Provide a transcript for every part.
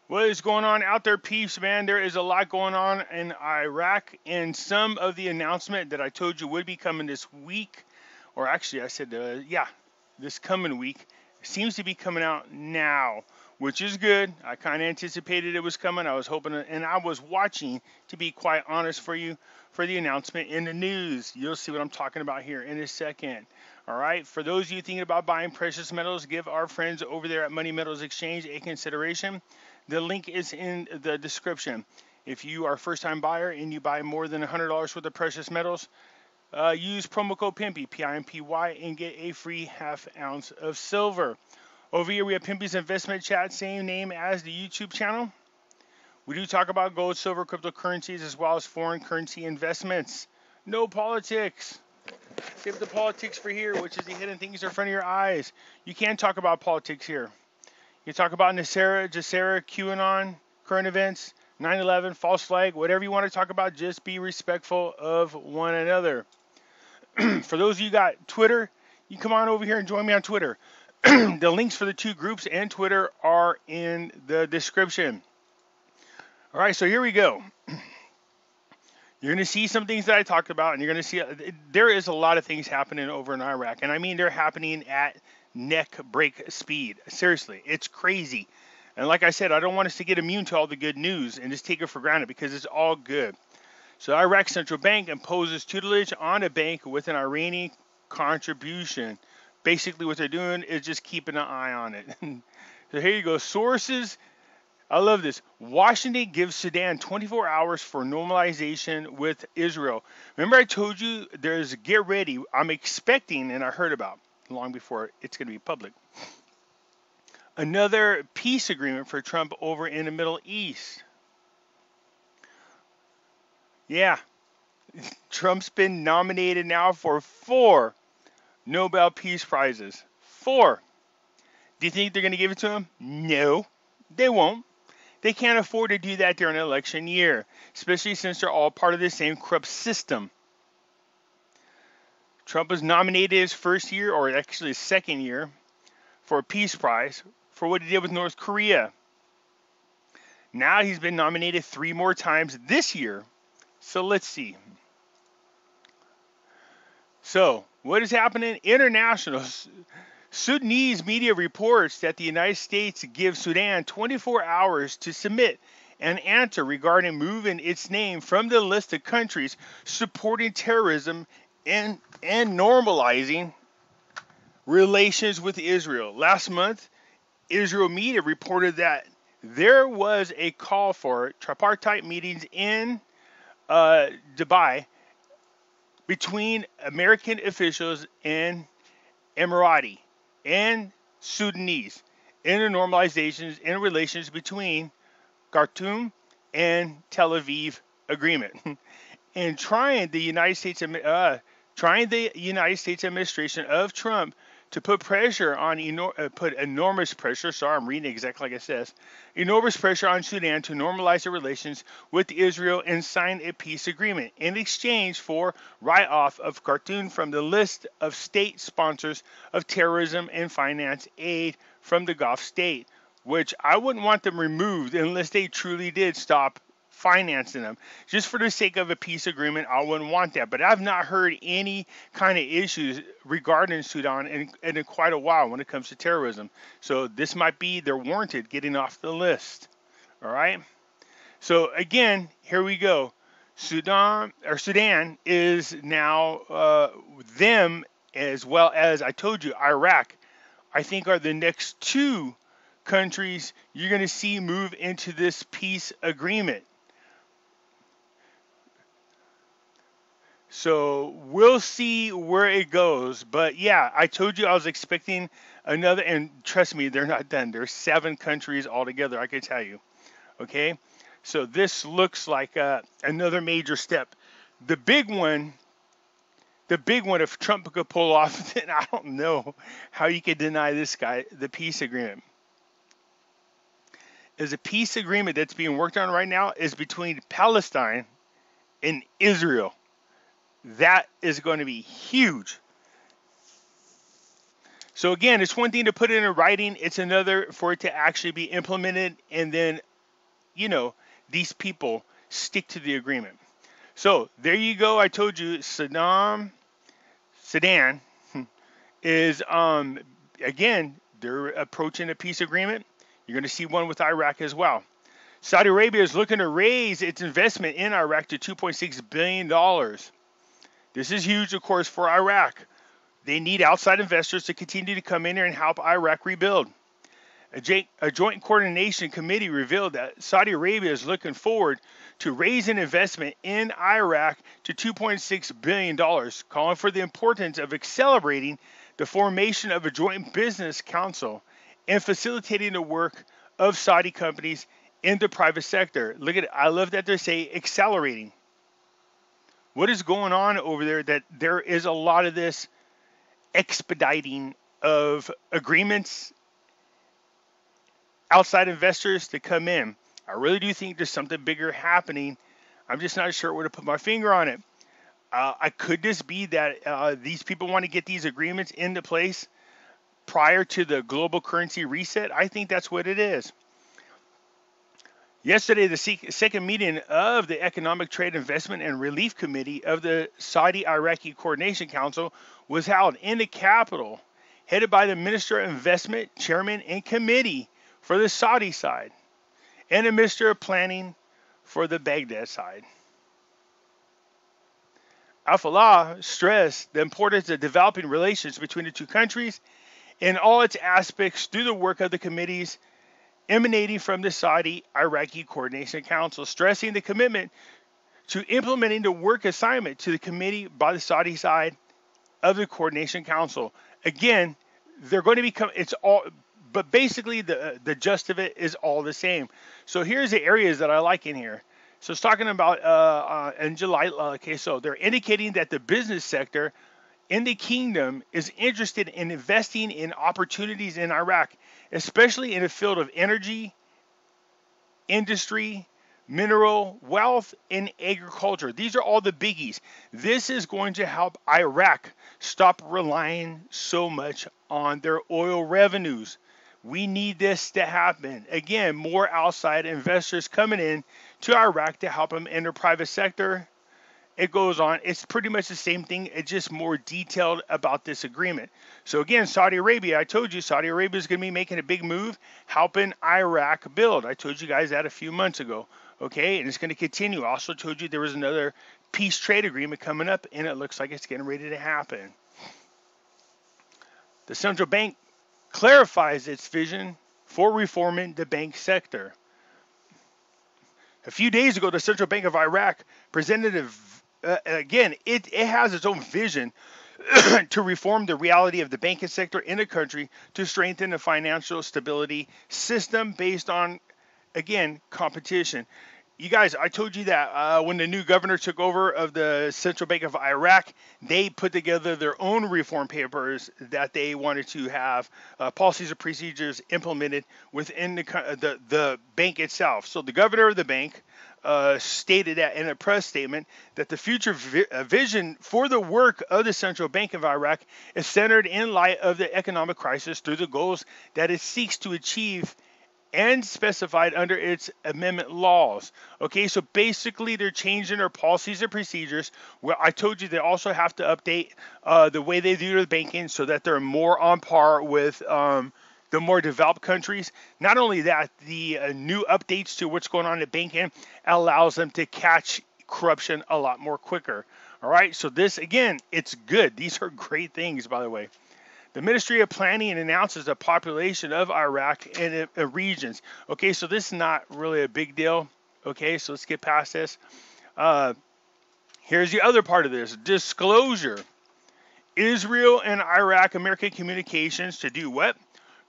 What is going on out there, peeps, man? There is a lot going on in Iraq, and some of the announcement that I told you would be coming this week, or actually, I said, yeah, this coming week, seems to be coming out now, which is good. I kind of anticipated it was coming. I was hoping, and I was watching, to be quite honest for you, for the announcement in the news. You'll see what I'm talking about here in a second. All right. For those of you thinking about buying precious metals, give our friends over there at Money Metals Exchange a consideration. The link is in the description. If you are a first-time buyer and you buy more than $100 worth of precious metals, use promo code Pimpy, P-I-M-P-Y, and get a free half ounce of silver. Over here, we have Pimpy's Investment Chat, same name as the YouTube channel. We do talk about gold, silver, cryptocurrencies, as well as foreign currency investments. No politics. Save the politics for here, which is the hidden things in front of your eyes. You can't talk about politics here. You talk about NESARA, GESARA, QAnon, current events, 9/11, false flag, whatever you want to talk about, just be respectful of one another. For those of you who got Twitter, you come on over here and join me on Twitter. The links for the two groups and Twitter are in the description. All right, so here we go. You're going to see some things that I talked about, and you're going to see there is a lot of things happening over in Iraq, and I mean they're happening at neck break speed. Seriously, it's crazy. And like I said, I don't want us to get immune to all the good news and just take it for granted because it's all good. So Iraq Central Bank imposes tutelage on a bank with an Iranian contribution. Basically what they're doing is just keeping an eye on it. So here you go. Sources. I love this. Washington gives Sudan 24 hours for normalization with Israel. Remember I told you there's get ready. I'm expecting, and I heard about long before it's going to be public, another peace agreement for Trump over in the Middle East. Yeah, Trump's been nominated now for 4 Nobel Peace Prizes. 4. Do you think they're going to give it to him? No, they won't. They can't afford to do that during an election year, especially since they're all part of the same corrupt system. Trump was nominated his first year, or actually his second year, for a Peace Prize for what he did with North Korea. Now he's been nominated 3 more times this year. So let's see. So what is happening? International Sudanese media reports that the United States gives Sudan 24 hours to submit an answer regarding moving its name from the list of countries supporting terrorism and normalizing relations with Israel. Last month, Israel media reported that there was a call for tripartite meetings in Dubai between American officials and Emirati and Sudanese in the normalizations in relations between Khartoum and Tel Aviv agreement, and trying the United States administration of Trump to put pressure on put enormous pressure. Sorry, I'm reading exactly like it says. Enormous pressure on Sudan to normalize their relations with Israel and sign a peace agreement in exchange for write-off of Khartoum from the list of state sponsors of terrorism and finance aid from the Gulf state, which I wouldn't want them removed unless they truly did stop financing them. Just for the sake of a peace agreement, I wouldn't want that. But I've not heard any kind of issues regarding Sudan in quite a while when it comes to terrorism. So this might be they're warranted getting off the list. All right. So again, here we go. Sudan is now them, as well as I told you, Iraq, I think are the next 2 countries you're going to see move into this peace agreement. So we'll see where it goes. But yeah, I told you I was expecting another, and trust me, they're not done. There's 7 countries altogether, I can tell you. Okay? So this looks like another major step. The big one, if Trump could pull off, then I don't know how you could deny this guy the peace agreement. Is a peace agreement that's being worked on right now is between Palestine and Israel. That is going to be huge. So again, it's one thing to put it in writing. It's another for it to actually be implemented and then these people stick to the agreement. So there you go. I told you Sudan is again, they're approaching a peace agreement. You're going to see one with Iraq as well. Saudi Arabia is looking to raise its investment in Iraq to $2.6 billion. This is huge, of course, for Iraq. They need outside investors to continue to come in here and help Iraq rebuild. A joint coordination committee revealed that Saudi Arabia is looking forward to raising investment in Iraq to $2.6 billion, calling for the importance of accelerating the formation of a joint business council and facilitating the work of Saudi companies in the private sector. Look at it. I love that they say accelerating. What is going on over there that there is a lot of this expediting of agreements, outside investors to come in? I really do think there's something bigger happening. I'm just not sure where to put my finger on it. Could this be that these people want to get these agreements into place prior to the global currency reset? I think that's what it is. Yesterday, the second meeting of the Economic Trade Investment and Relief Committee of the Saudi-Iraqi Coordination Council was held in the capital, headed by the Minister of Investment, Chairman, and Committee for the Saudi side, and the Minister of Planning for the Baghdad side. Al-Falah stressed the importance of developing relations between the two countries in all its aspects through the work of the committees emanating from the Saudi-Iraqi Coordination Council, stressing the commitment to implementing the work assignment to the committee by the Saudi side of the Coordination Council. Again, they're going to become, it's all, but basically the gist of it is all the same. So here's the areas that I like in here. So it's talking about in July, okay, so they're indicating that the business sector in the kingdom is interested in investing in opportunities in Iraq, especially in the field of energy, industry, mineral wealth, and agriculture. These are all the biggies. This is going to help Iraq stop relying so much on their oil revenues. We need this to happen. Again, more outside investors coming in to Iraq to help them in their private sector. It goes on. It's pretty much the same thing. It's just more detailed about this agreement. So again, Saudi Arabia, I told you Saudi Arabia is going to be making a big move, helping Iraq build. I told you guys that a few months ago. Okay, and it's going to continue. I also told you there was another peace trade agreement coming up, and it looks like it's getting ready to happen. The central bank clarifies its vision for reforming the bank sector. A few days ago, the Central Bank of Iraq presented again, it has its own vision to reform the reality of the banking sector in the country to strengthen the financial stability system based on, again, competition. You guys, I told you that when the new governor took over of the Central Bank of Iraq, they put together their own reform papers that they wanted to have policies and procedures implemented within the bank itself. So the governor of the bank stated that in a press statement that the future vision for the work of the Central Bank of Iraq is centered in light of the economic crisis through the goals that it seeks to achieve and specified under its amendment laws. Okay, so basically they're changing their policies and procedures. Well, I told you they also have to update the way they do their banking so that they're more on par with the more developed countries. Not only that, the new updates to what's going on in banking allows them to catch corruption a lot more quicker. All right, so this, again, it's good. These are great things, by the way. The Ministry of Planning announces the population of Iraq and regions. Okay, so this is not really a big deal. Okay, so let's get past this. Here's the other part of this. Disclosure. Israel and Iraq American communications to do what?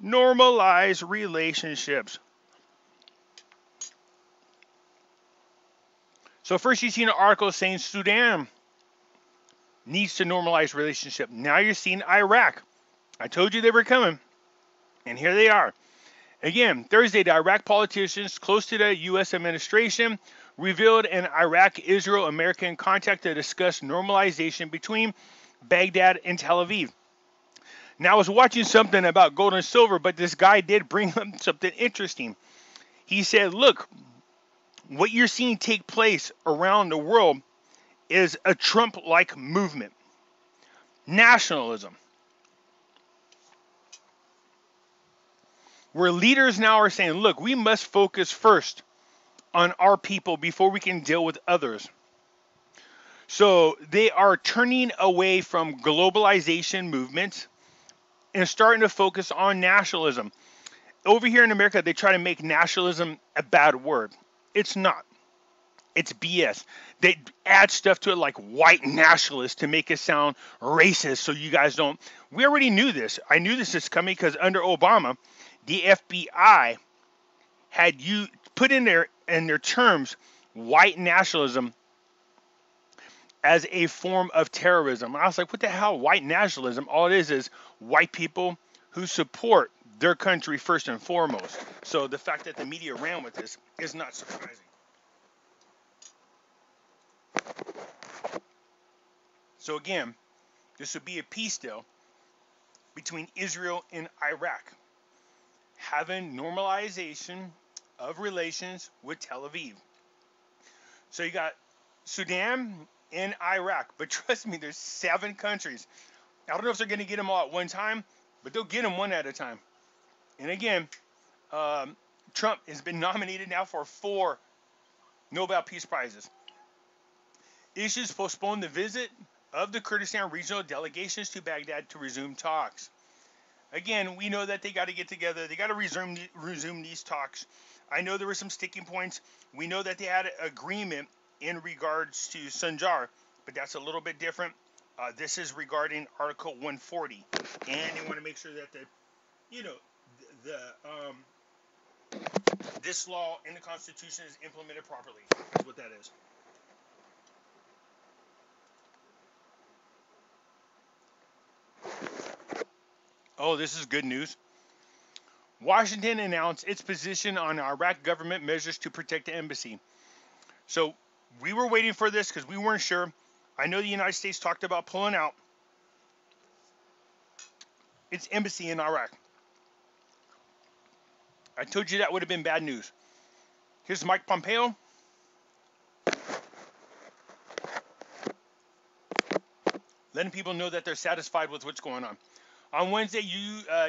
Normalize relationships. So first you've seen an article saying Sudan needs to normalize relationship. Now you're seeing Iraq. I told you they were coming, and here they are. Again, Thursday, the Iraq politicians close to the U.S. administration revealed an Iraq-Israel-American contact to discuss normalization between Baghdad and Tel Aviv. Now, I was watching something about gold and silver, but this guy did bring up something interesting. He said, look, what you're seeing take place around the world is a Trump-like movement. Nationalism. Where leaders now are saying, look, we must focus first on our people before we can deal with others. So they are turning away from globalization movements and starting to focus on nationalism. Over here in America, they try to make nationalism a bad word. It's not. It's BS. They add stuff to it like white nationalist to make it sound racist so you guys don't. We already knew this. I knew this is coming because under Obama, the FBI had you put in their terms white nationalism as a form of terrorism. I was like, what the hell, white nationalism? All it is white people who support their country first and foremost. So the fact that the media ran with this is not surprising. So again, this would be a peace deal between Israel and Iraq, having normalization of relations with Tel Aviv. So you got Sudan and Iraq, but trust me, there's 7 countries. I don't know if they're going to get them all at one time, but they'll get them one at a time. And again, Trump has been nominated now for 4 Nobel Peace Prizes. Issues postpone the visit of the Kurdistan regional delegations to Baghdad to resume talks. Again, we know that they got to get together. They got to resume these talks. I know there were some sticking points. We know that they had an agreement in regards to Sanjar, but that's a little bit different. This is regarding Article 140, and they want to make sure that this law in the Constitution is implemented properly. That's what that is. Oh, this is good news. Washington announced its position on Iraq government measures to protect the embassy. So we were waiting for this because we weren't sure. I know the United States talked about pulling out its embassy in Iraq. I told you that would have been bad news. Here's Mike Pompeo. Letting people know that they're satisfied with what's going on. On Wednesday,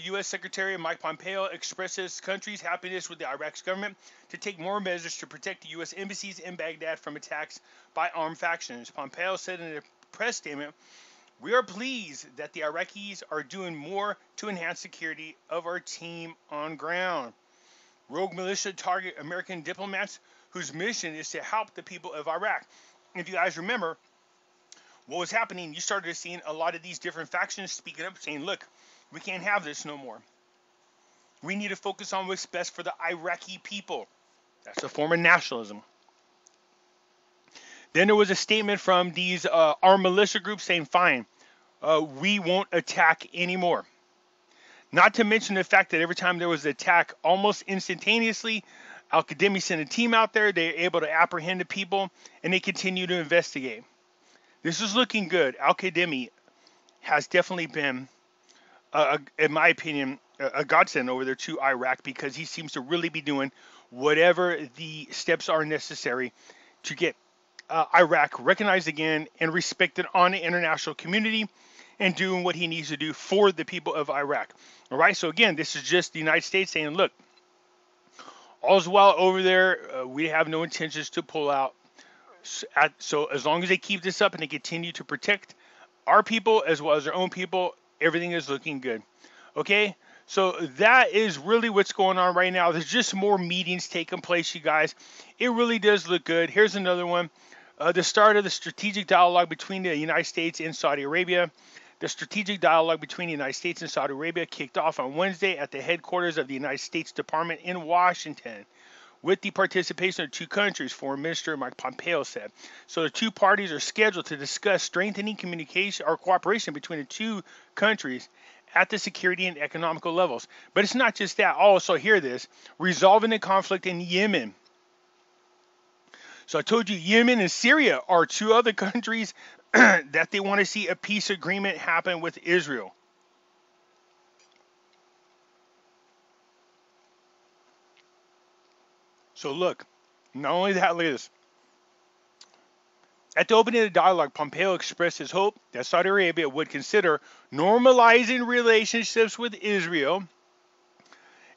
U.S. Secretary Mike Pompeo expressed his country's happiness with the Iraq's government to take more measures to protect the U.S. embassies in Baghdad from attacks by armed factions. Pompeo said in a press statement, "We are pleased that the Iraqis are doing more to enhance security of our team on ground. Rogue militia target American diplomats whose mission is to help the people of Iraq." If you guys remember, what was happening, you started seeing a lot of these different factions speaking up, saying, look, we can't have this no more. We need to focus on what's best for the Iraqi people. That's a form of nationalism. Then there was a statement from these armed militia groups saying, fine, we won't attack anymore. Not to mention the fact that every time there was an attack, almost instantaneously, Al-Qademi sent a team out there. They were able to apprehend the people, and they continue to investigate. This is looking good. Al-Qademi has definitely been, in my opinion, a godsend over there to Iraq because he seems to really be doing whatever the steps are necessary to get Iraq recognized again and respected on the international community and doing what he needs to do for the people of Iraq. All right, so again, this is just the United States saying, look, all's well over there. We have no intentions to pull out. So as long as they keep this up and they continue to protect our people as well as their own people, everything is looking good. Okay, so that is really what's going on right now. There's just more meetings taking place, you guys. It really does look good. Here's another one. The start of the strategic dialogue between the United States and Saudi Arabia. The strategic dialogue between the United States and Saudi Arabia kicked off on Wednesday at the headquarters of the United States Department in Washington, with the participation of 2 countries, Foreign Minister Mike Pompeo said. So the 2 parties are scheduled to discuss strengthening communication or cooperation between the 2 countries at the security and economical levels. But it's not just that. Also, hear this, resolving the conflict in Yemen. So I told you Yemen and Syria are 2 other countries that they want to see a peace agreement happen with Israel. So look, Not only that, look at this. At the opening of the dialogue, Pompeo expressed his hope that Saudi Arabia would consider normalizing relationships with Israel,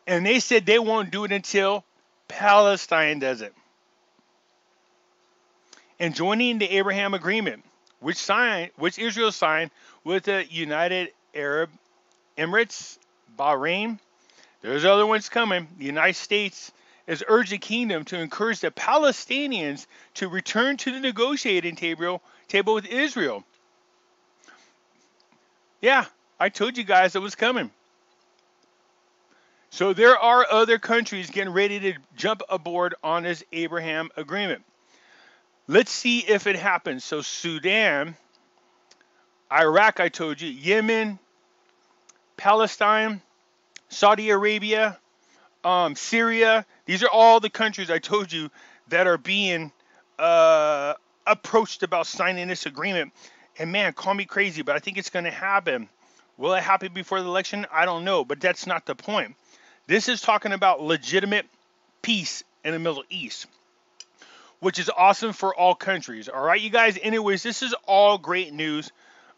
and they said they won't do it until Palestine does it. And joining the Abraham Agreement, which Israel signed with the United Arab Emirates, Bahrain. There's other ones coming. The United States has urged the kingdom to encourage the Palestinians to return to the negotiating table with Israel. Yeah, I told you guys it was coming. So there are other countries getting ready to jump aboard on this Abraham Agreement. Let's see if it happens. So Sudan, Iraq, I told you, Yemen, Palestine, Saudi Arabia, Syria. These are all the countries I told you that are being approached about signing this agreement. And man, call me crazy, but I think it's going to happen. Will it happen before the election? I don't know, but that's not the point. This is talking about legitimate peace in the Middle East, which is awesome for all countries. All right, you guys. Anyways, this is all great news.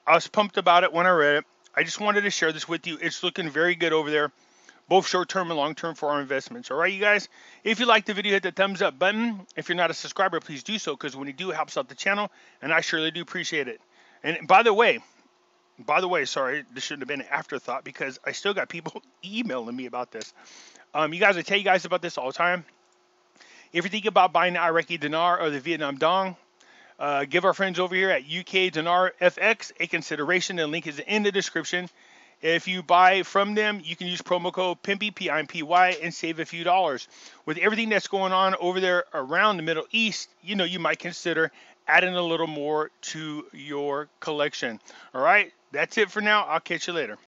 I was pumped about it when I read it. I just wanted to share this with you. It's looking very good over there, both short-term and long-term for our investments. All right, you guys. If you liked the video, hit the thumbs up button. If you're not a subscriber, please do so, because when you do, it helps out the channel, and I surely do appreciate it. And by the way, sorry, this shouldn't have been an afterthought, because I still got people emailing me about this. You guys, I tell you guys about this all the time. If you're thinking about buying the Iraqi Dinar or the Vietnam Dong, give our friends over here at UK Dinar FX a consideration. The link is in the description. If you buy from them, you can use promo code Pimpy, P-I-M-P-Y, and save a few dollars. With everything that's going on over there around the Middle East, you know, you might consider adding a little more to your collection. All right, that's it for now. I'll catch you later.